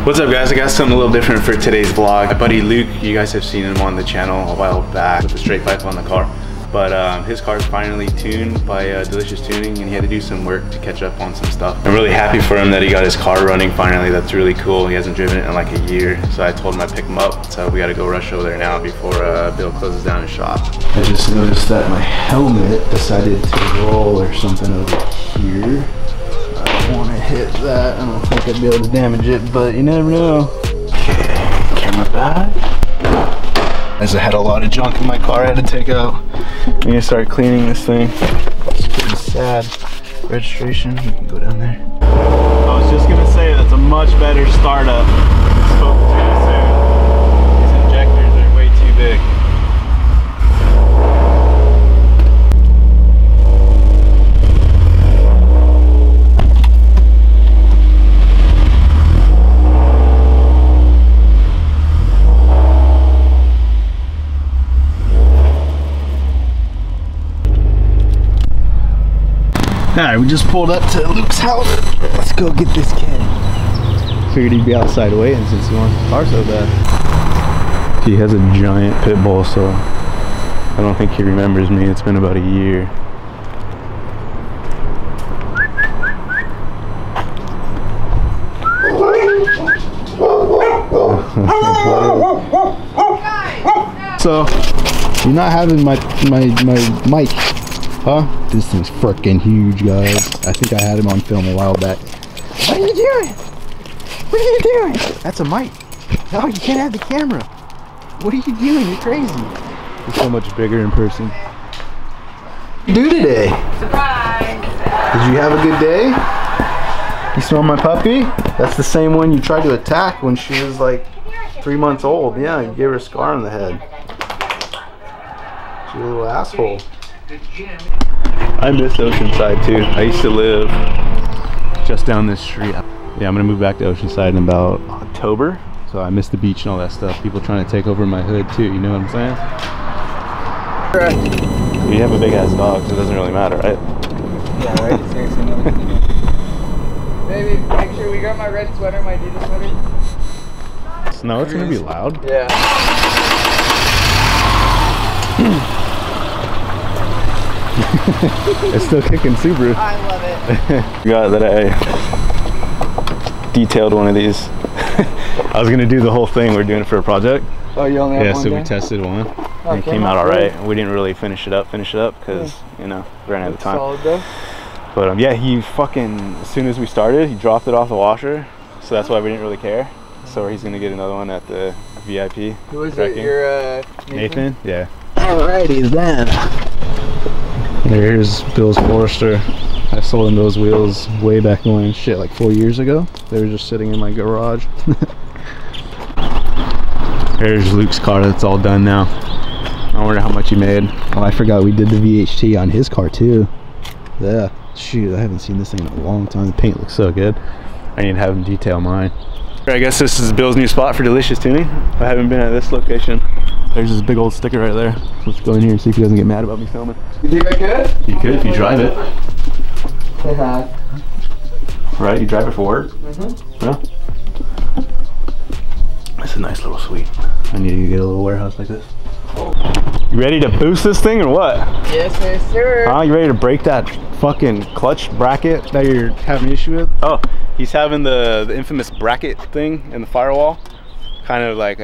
What's up guys, I got something a little different for today's vlog. My buddy Luke, you guys have seen him on the channel a while back with the straight pipe on the car. But his car is finally tuned by Delicious Tuning, and he had to do some work to catch up on some stuff. I'm really happy for him that he got his car running finally. That's really cool. He hasn't driven it in like a year, so I told him I'd pick him up. So we gotta go rush over there now before Bill closes down his shop. I just noticed that my helmet decided to roll or something over here. I don't want to hit that. I don't think I'd be able to damage it, but you never know. Okay, camera back. As I had a lot of junk in my car I had to take out. I'm gonna start cleaning this thing. It's pretty sad. Registration, you can go down there. I was just gonna say that's a much better startup. Spoke too soon. These injectors are way too big. Alright, we just pulled up to Luke's house. Let's go get this kid. Figured he'd be outside waiting since he wants the car so bad. He has a giant pit bull, so I don't think he remembers me. It's been about a year. So, you're not having my mic. Huh? This thing's freaking huge, guys. I think I had him on film a while back. What are you doing? What are you doing? That's a mic. No, you can't have the camera. What are you doing? You're crazy. You're so much bigger in person. What did you do today? Surprise! Did you have a good day? You smell my puppy? That's the same one you tried to attack when she was like 3 months old. Yeah, you gave her a scar on the head. She's a little asshole. I miss Oceanside too. I used to live just down this street. Yeah, I'm gonna move back to Oceanside in about October. So I miss the beach and all that stuff. People trying to take over my hood too, you know what I'm saying? You have a big ass dog, so it doesn't really matter, right? Yeah, right? Seriously, no. Baby, make sure we got my red sweater, my Adidas sweater. Snow, it's gonna be loud. Yeah. It's still kicking Subaru. I love it. Got that I detailed one of these. I was gonna do the whole thing. We're doing it for a project. Oh, you only have yeah, one so day? we tested one. Oh, and it came out all right. We didn't really finish it up because you know, we ran out of time. Solid though. But yeah, he fucking, as soon as we started, he dropped it off the washer. So that's why we didn't really care. So he's gonna get another one at the VIP. Who was it? Your Nathan? Yeah. Alrighty then. There's Bill's Forester. I sold him those wheels way back when, shit, like 4 years ago. They were just sitting in my garage. There's Luke's car that's all done now. I wonder how much he made. Oh, I forgot we did the VHT on his car too. Yeah, shoot, I haven't seen this thing in a long time. The paint looks so good. I need to have him detail mine. I guess this is Bill's new spot for Delicious Tuning. I haven't been at this location. There's this big old sticker right there. Let's go in here and see if he doesn't get mad about me filming. You think I could? You could if you drive it. Yeah. Right, you drive it for work? Mm-hmm. Yeah. That's a nice little suite. I need to get a little warehouse like this. You ready to boost this thing or what? Yes, sir. Huh? You ready to break that fucking clutch bracket that you're having an issue with? Oh, he's having the infamous bracket thing in the firewall. Kind of like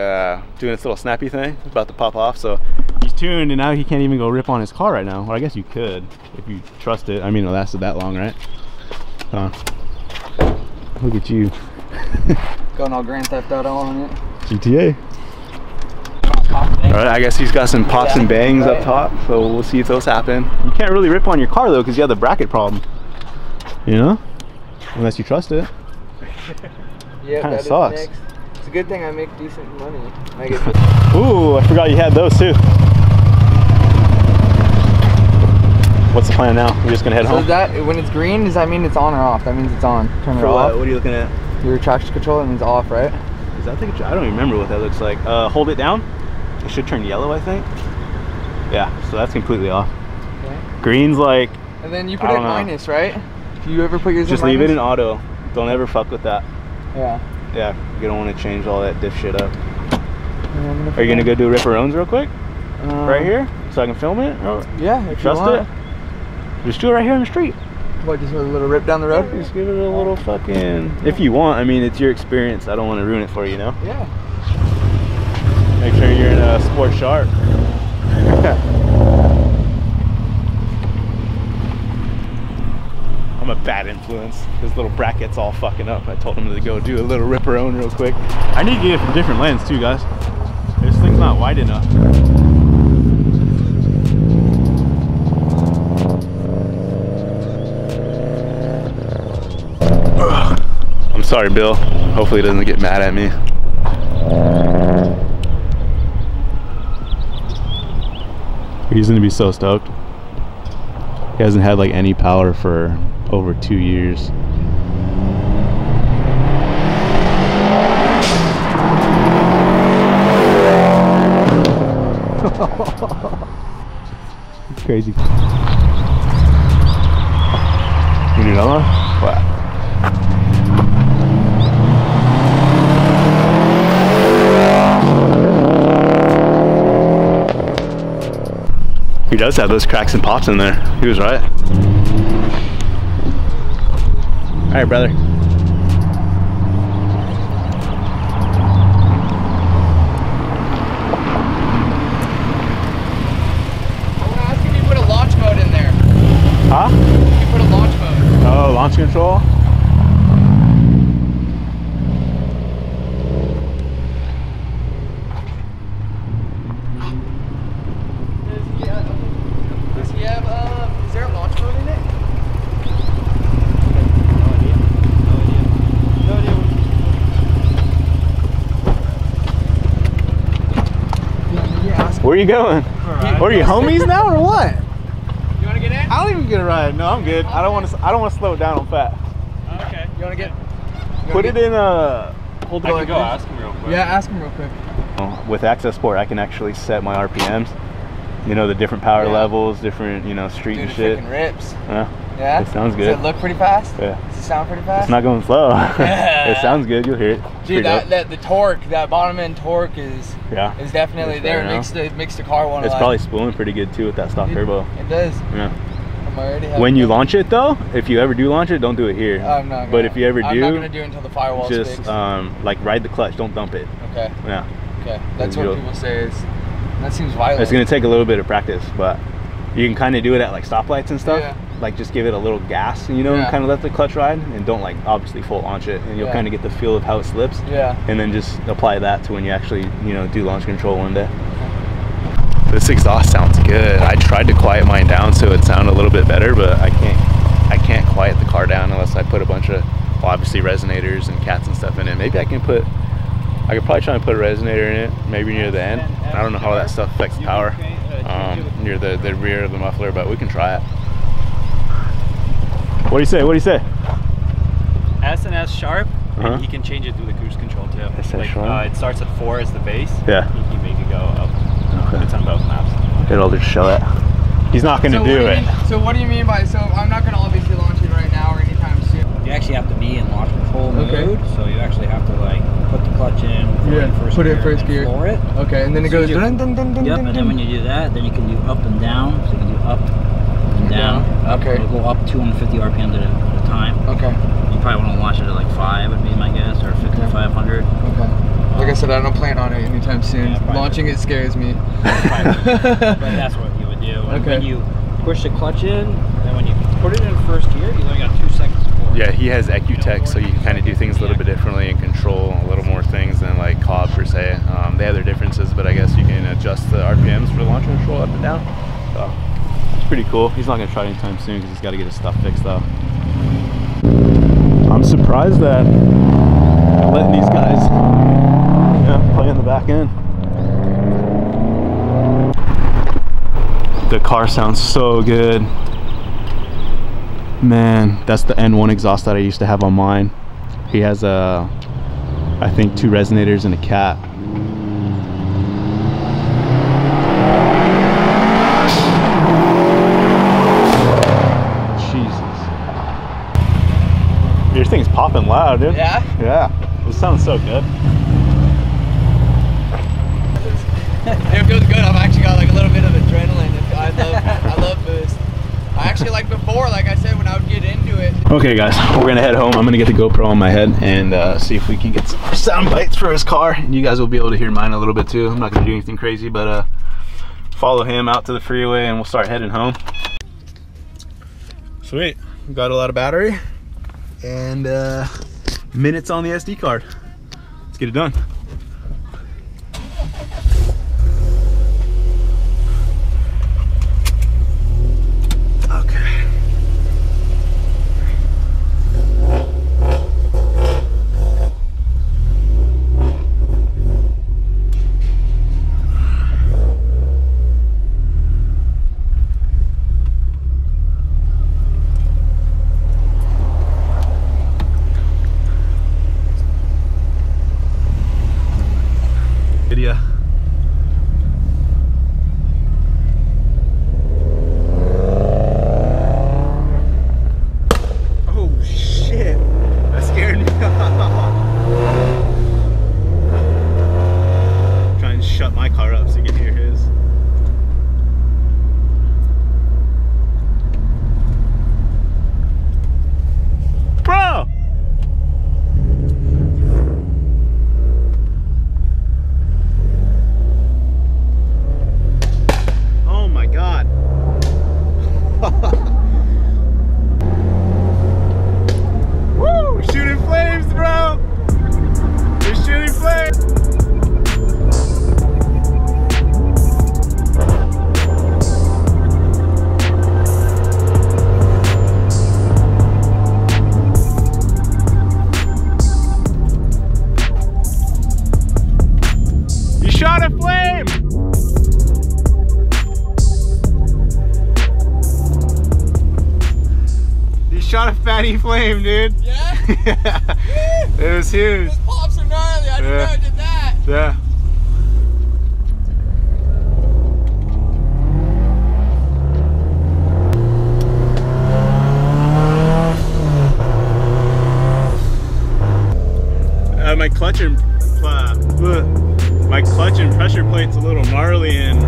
doing its little snappy thing. It's about to pop off, so he's tuned and now he can't even go rip on his car right now. Well, I guess you could if you trust it. I mean, it lasted that long, right? Look at you. Going all Grand Theft Auto on it. GTA. Alright, I guess he's got some pops and bangs up top, so we'll see if those happen. You can't really rip on your car though because you have the bracket problem. You know? Unless you trust it. Yeah, Kinda sucks. Next. It's a good thing I make decent money. Ooh, I forgot you had those too. What's the plan now? You're just gonna head home? So that, when it's green, does that mean it's on or off? That means it's on. Turn it off. What are you looking at? Your traction control, that means off, right? Is that the, I don't even remember what that looks like. Hold it down. It should turn yellow, I think. Yeah, so that's completely off. Okay. Green's like, and then you put it in minus, right? Do you ever put yours just in minus? leave it in auto. Don't ever fuck with that. Yeah. Yeah, you don't want to change all that diff shit up. Are you gonna go do ripperones real quick? Right here? So I can film it? Or Yeah, if trust you want. it? Just do it right here on the street. What, just with a little rip down the road? Just give it a little fucking... If you want, I mean, it's your experience. I don't want to ruin it for you, you know? Yeah. Make sure you're in a sport sharp. I'm a bad influence. This little bracket's all fucking up. I told him to go do a little ripperone real quick. I need to get it from different lens too, guys. This thing's not wide enough. I'm sorry, Bill. Hopefully he doesn't get mad at me. He's gonna be so stoked. He hasn't had like any power for over 2 years. It's crazy. You need another one? What? He does have those cracks and pops in there. He was right. All right, brother. Huh? You put a launch mode. Oh, launch control? Does he have, is there a launch mode in it? No idea. Where are you going? What are you, homies now or what? I don't even get a ride. No, I'm good. I don't want to slow it down. I'm fat. Okay. You want to get? Put it in a. Hold I can go ask him real quick. Yeah, ask him real quick. With Access Sport, I can actually set my RPMs. You know, the different power levels, different, you know, street and shit. Rips. Yeah. Yeah. It sounds good. Does it look pretty fast? Yeah. Does it sound pretty fast? It's not going slow. It sounds good. You'll hear it. Dude, the torque, that bottom end torque is definitely it's there. there It makes the car want to. It's probably spooling pretty good too with that stock turbo. It does. Yeah. When you launch it though, if you ever do launch it, don't do it here. I'm not gonna, but if you ever do, I'm not gonna do it until the firewall's just fixed. like ride the clutch, don't dump it. Okay. Yeah. Okay. That's what people say is. That seems violent. It's gonna take a little bit of practice, but you can kind of do it at like stoplights and stuff. Yeah. Like just give it a little gas, you know, and kind of let the clutch ride, and don't like obviously full launch it, and you'll kind of get the feel of how it slips. Yeah. And then just apply that to when you actually, you know, do launch control one day. This exhaust sounds good. I tried to quiet mine down so it sounded a little bit better, but I can't quiet the car down unless I put a bunch of, well, obviously resonators and cats and stuff in it. Maybe I could probably try and put a resonator in it, maybe near the end. I don't know how that stuff affects power near the rear of the muffler, but we can try it. What do you say? What do you say? S&S sharp, and he can change it through the cruise control too. It starts at 4 as the base. Yeah. He can make it go up. Okay. It's on both maps. It'll just show it. He's not going to do it. So what do you mean by, so I'm not going to obviously launch it right now or anytime soon. You actually have to be in launch control mode, so you actually have to like put the clutch in, put it in first gear, floor it. Okay, and then it goes dun, dun, dun, dun, Yep, and then when you do that, then you can do up and down, so you can do up and down. Okay. It'll go up 250 RPM at a time. Okay. You probably want to launch it at like 5 would be my guess, or 5,500. Okay. Like I said, I don't plan on it anytime soon. Yeah, launching it scares me. But that's what you would do. And when you push the clutch in, then when you put it in first gear, you only got 2 seconds before. Yeah, he has EcuTech, so you can kind of do things a little bit differently and control a little more things than like Cobb per se. They have their differences, but I guess you can adjust the RPMs for the launch control up and down. So it's pretty cool. He's not gonna try it anytime soon because he's got to get his stuff fixed up. I'm surprised that I'm letting these guys play in the back end. The car sounds so good. Man, that's the N1 exhaust that I used to have on mine. He has I think 2 resonators and a cat. Jesus. Your thing's popping loud, dude. Yeah? Yeah. It sounds so good. It feels good. I've actually got like a little bit of adrenaline. I love boost. I actually, like before, like I said, when I would get into it. Okay guys, we're gonna head home. I'm gonna get the GoPro on my head and see if we can get some more sound bites for his car. And you guys will be able to hear mine a little bit too. I'm not gonna do anything crazy, but follow him out to the freeway and we'll start heading home. Sweet, got a lot of battery and minutes on the SD card. Let's get it done. Video. Oh shit, that scared me. Try and shut my car up so you can hear his. Bro! Woo! Shooting flames, bro! They're shooting flames! You shot a flame! Shot a fatty flame, dude. Yeah? Yeah. It was huge. Those pops are gnarly. I didn't know I did that. Yeah. My clutch and pressure plate's a little gnarly, and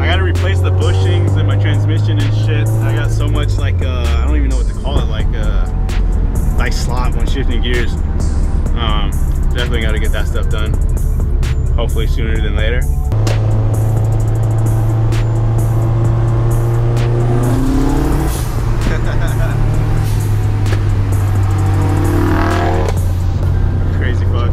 I gotta replace the bushings and my transmission and shit. I got so much like I don't even know what to call it, like slop when shifting gears. Definitely gotta get that stuff done. Hopefully sooner than later. Crazy fuck.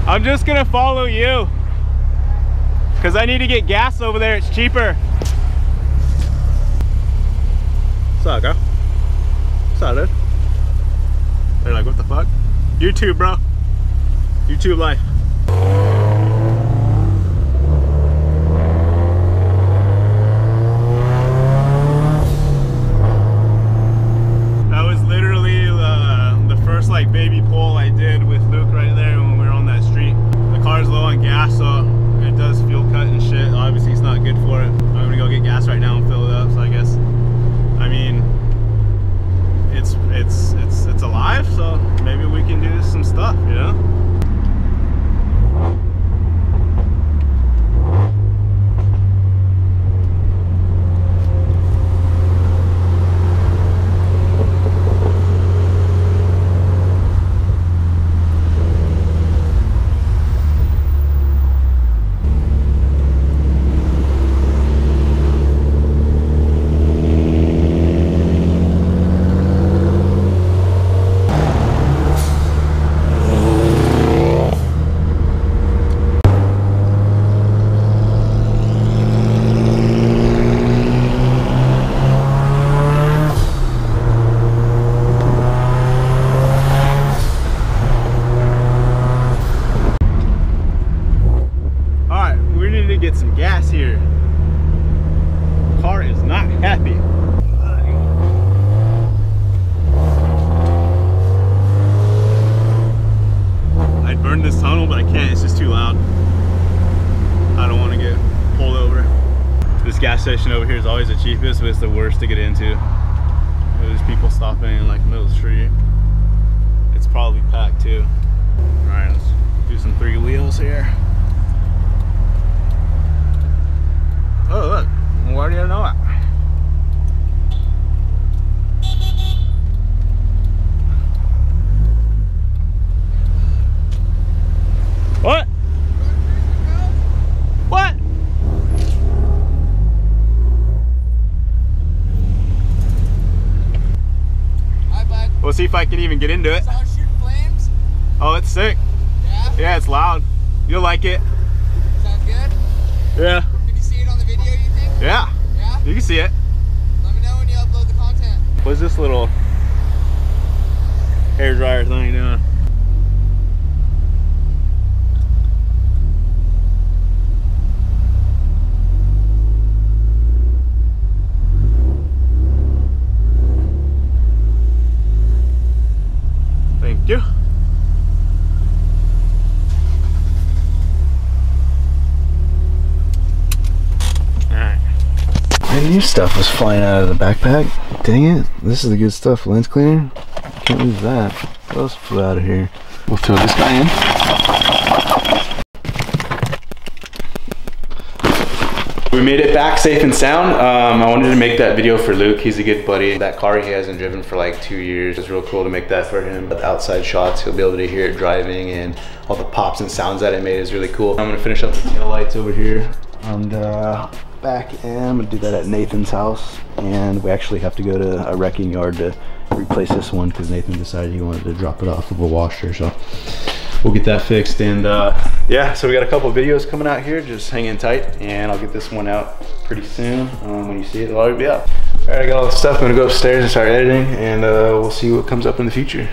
I'm just gonna follow you because I need to get gas over there. It's cheaper. What's up, girl? What's up, dude? They're like, what the fuck? YouTube, bro. YouTube life. That was literally the first like baby pull I did with Luke right there when we were on that street. The car's low on gas, so it does fuel cut and shit. Obviously it's not good for it. I'm gonna go get gas right now and fill it up, so I guess, I mean, it's alive, so maybe we can do some stuff, you know? get some gas here. The car is not happy. I'd burn this tunnel, but I can't. It's just too loud. I don't want to get pulled over. This gas station over here is always the cheapest, but it's the worst to get into. There's people stopping in like the middle of the street. It's probably packed too. All right, let's do some 3 wheels here. Oh look, why do you know it? What? What? Hi, bud. We'll see if I can even get into it. Saw it shoot flames? Oh, it's sick. Yeah? Yeah, it's loud. You'll like it. Sounds good? Yeah. Can you see it on the video, you think? Yeah. Yeah? You can see it. Let me know when you upload the content. What's this little hair dryer thing doing? Thank you. Alright. My new stuff was flying out of the backpack. Dang it. This is the good stuff. Lens cleaner. Can't lose that. What else flew out of here? We'll throw this guy in. We made it back safe and sound. I wanted to make that video for Luke. He's a good buddy. That car he hasn't driven for like 2 years. It's real cool to make that for him. The outside shots, he'll be able to hear it driving, and all the pops and sounds that it made is really cool. I'm gonna finish up the tail lights over here on the back end. I'm gonna do that at Nathan's house, and we actually have to go to a wrecking yard to replace this one because Nathan decided he wanted to drop it off of a washer, so we'll get that fixed. And yeah, so we got a couple of videos coming out here. Just hang in tight, and I'll get this one out pretty soon. When you see it, it'll already be out. All right, I got all the stuff. I'm gonna go upstairs and start editing, and we'll see what comes up in the future.